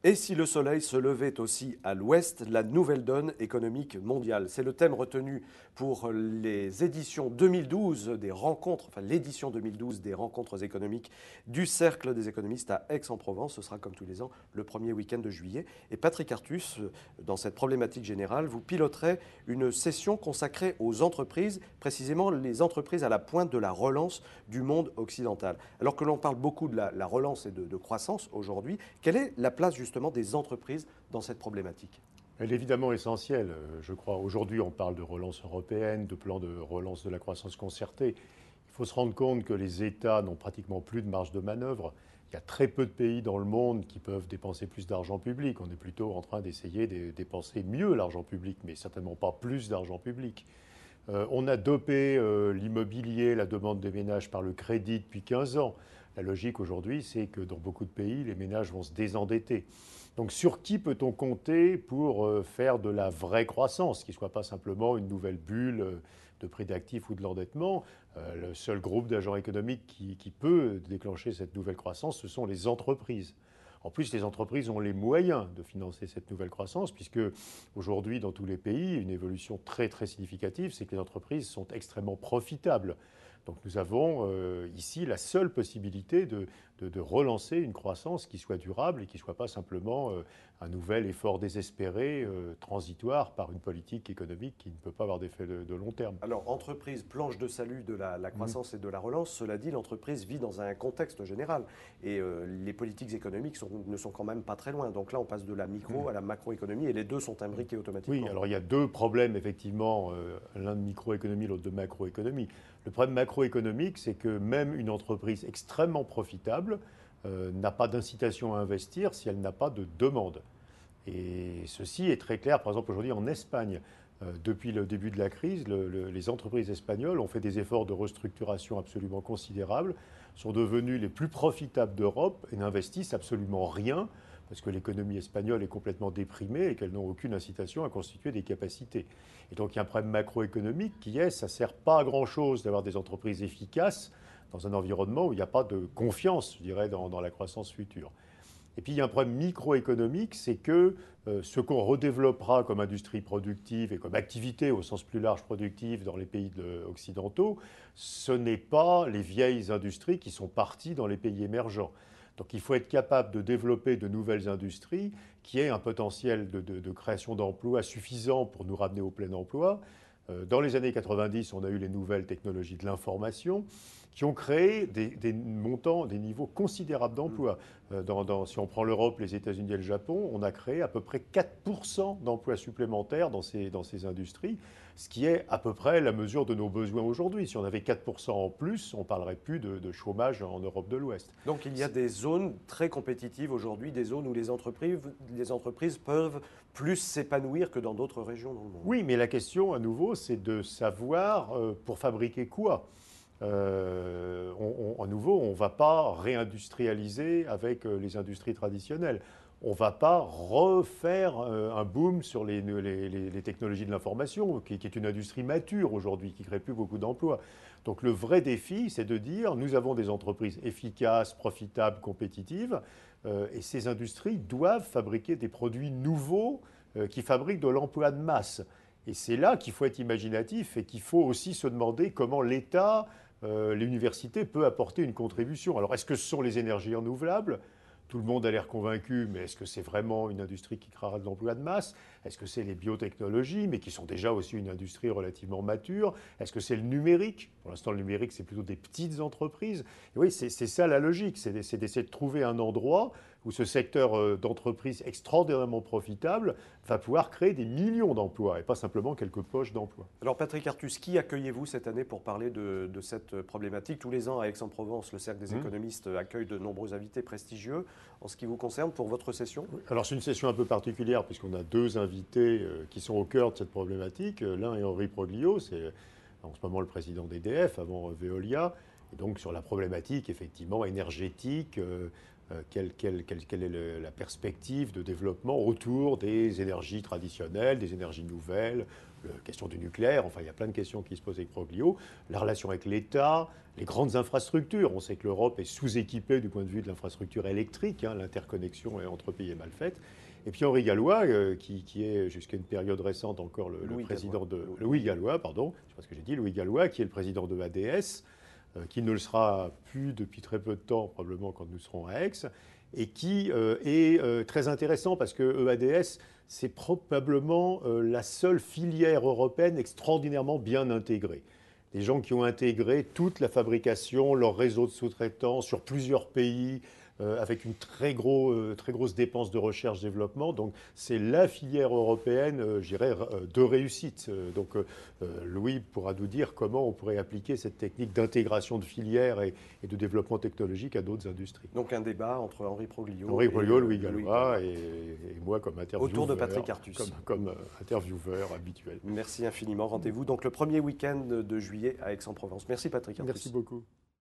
Et si le soleil se levait aussi à l'ouest, la nouvelle donne économique mondiale. C'est le thème retenu pour les éditions 2012 des rencontres, enfin l'édition 2012 des rencontres économiques du Cercle des économistes à Aix-en-Provence. Ce sera comme tous les ans le premier week-end de juillet. Et Patrick Artus, dans cette problématique générale, vous piloterez une session consacrée aux entreprises, précisément les entreprises à la pointe de la relance du monde occidental. Alors que l'on parle beaucoup de la relance et de croissance aujourd'hui, quelle est la place justement des entreprises dans cette problématique? Elle est évidemment essentielle, je crois. Aujourd'hui, on parle de relance européenne, de plan de relance de la croissance concertée. Il faut se rendre compte que les États n'ont pratiquement plus de marge de manœuvre. Il y a très peu de pays dans le monde qui peuvent dépenser plus d'argent public. On est plutôt en train d'essayer de dépenser mieux l'argent public, mais certainement pas plus d'argent public. On a dopé l'immobilier, la demande des ménages par le crédit depuis 15 ans. La logique aujourd'hui, c'est que dans beaucoup de pays, les ménages vont se désendetter. Donc sur qui peut-on compter pour faire de la vraie croissance, qui ne soit pas simplement une nouvelle bulle de prix d'actifs ou de l'endettement? Le seul groupe d'agents économiques qui peut déclencher cette nouvelle croissance, ce sont les entreprises. En plus, les entreprises ont les moyens de financer cette nouvelle croissance, puisque aujourd'hui, dans tous les pays, une évolution très très significative, c'est que les entreprises sont extrêmement profitables. Donc nous avons ici la seule possibilité de relancer une croissance qui soit durable et qui ne soit pas simplement un nouvel effort désespéré, transitoire par une politique économique qui ne peut pas avoir d'effet de long terme. Alors, entreprise, planche de salut de la croissance et de la relance, cela dit, l'entreprise vit dans un contexte général. Et les politiques économiques ne sont quand même pas très loin. Donc là, on passe de la micro à la macroéconomie et les deux sont imbriqués Oui, automatiquement. alors il y a deux problèmes, effectivement, l'un de microéconomie, l'autre de macroéconomie. Le problème macroéconomique, c'est que même une entreprise extrêmement profitable n'a pas d'incitation à investir si elle n'a pas de demande. Et ceci est très clair, par exemple, aujourd'hui en Espagne. Depuis le début de la crise, les entreprises espagnoles ont fait des efforts de restructuration absolument considérables, sont devenues les plus profitables d'Europe et n'investissent absolument rien parce que l'économie espagnole est complètement déprimée et qu'elles n'ont aucune incitation à constituer des capacités. Et donc il y a un problème macroéconomique qui est, ça ne sert pas à grand-chose d'avoir des entreprises efficaces dans un environnement où il n'y a pas de confiance, je dirais, dans la croissance future. Et puis il y a un problème microéconomique, c'est que ce qu'on redéveloppera comme industrie productive et comme activité au sens plus large productive dans les pays occidentaux, ce n'est pas les vieilles industries qui sont parties dans les pays émergents. Donc il faut être capable de développer de nouvelles industries qui aient un potentiel de création d'emplois suffisant pour nous ramener au plein emploi. Dans les années 90, on a eu les nouvelles technologies de l'information qui ont créé des montants, des niveaux considérables d'emplois. Si on prend l'Europe, les États-Unis et le Japon, on a créé à peu près 4% d'emplois supplémentaires dans ces industries, ce qui est à peu près la mesure de nos besoins aujourd'hui. Si on avait 4% en plus, on ne parlerait plus de chômage en Europe de l'Ouest. Donc il y a des zones très compétitives aujourd'hui, des zones où les entreprises peuvent plus s'épanouir que dans d'autres régions dans le monde. Oui, mais la question, à nouveau, c'est de savoir pour fabriquer quoi. À nouveau, on ne va pas réindustrialiser avec les industries traditionnelles. On ne va pas refaire un boom sur les technologies de l'information, qui est une industrie mature aujourd'hui, qui ne crée plus beaucoup d'emplois. Donc le vrai défi, c'est de dire, nous avons des entreprises efficaces, profitables, compétitives, et ces industries doivent fabriquer des produits nouveaux qui fabriquent de l'emploi de masse. Et c'est là qu'il faut être imaginatif et qu'il faut aussi se demander comment l'État, l'université peut apporter une contribution. Alors, est-ce que ce sont les énergies renouvelables? Tout le monde a l'air convaincu, mais est-ce que c'est vraiment une industrie qui créera de l'emploi de masse? Est-ce que c'est les biotechnologies, mais qui sont déjà aussi une industrie relativement mature? Est-ce que c'est le numérique? Pour l'instant, le numérique, c'est plutôt des petites entreprises. Et oui, c'est ça la logique, c'est d'essayer de trouver un endroit où ce secteur d'entreprise extraordinairement profitable va pouvoir créer des millions d'emplois et pas simplement quelques poches d'emplois. Alors Patrick Artus, qui accueillez-vous cette année pour parler de cette problématique? Tous les ans à Aix-en-Provence, le Cercle des économistes accueille de nombreux invités prestigieux. En ce qui vous concerne, pour votre session? Alors c'est une session un peu particulière puisqu'on a deux invités qui sont au cœur de cette problématique. L'un est Henri Proglio, c'est en ce moment le président d'EDF, avant Veolia, et donc sur la problématique effectivement énergétique, quelle est la perspective de développement autour des énergies traditionnelles, des énergies nouvelles, la question du nucléaire, enfin il y a plein de questions qui se posent avec Broglio, la relation avec l'État, les grandes infrastructures. On sait que l'Europe est sous-équipée du point de vue de l'infrastructure électrique, hein, l'interconnexion entre pays est mal faite. Et puis Henri Gallois, qui est jusqu'à une période récente encore le président de... Louis Gallois, pardon, je sais pas ce que j'ai dit, Louis Gallois, qui est le président de ADS, qui ne le sera plus depuis très peu de temps, probablement quand nous serons à Aix, et qui est très intéressant parce que EADS, c'est probablement la seule filière européenne extraordinairement bien intégrée. Des gens qui ont intégré toute la fabrication, leur réseau de sous-traitants sur plusieurs pays, avec une très grosse dépense de recherche-développement. Donc c'est la filière européenne, je dirais, de réussite. Donc Louis pourra nous dire comment on pourrait appliquer cette technique d'intégration de filières et de développement technologique à d'autres industries. Donc un débat entre Henri Proglio, Louis Gallois et moi comme intervieweur. Autour de Patrick Artus. Comme intervieweur habituel. Merci infiniment. Rendez-vous donc le premier week-end de juillet à Aix-en-Provence. Merci Patrick Artus. Merci beaucoup.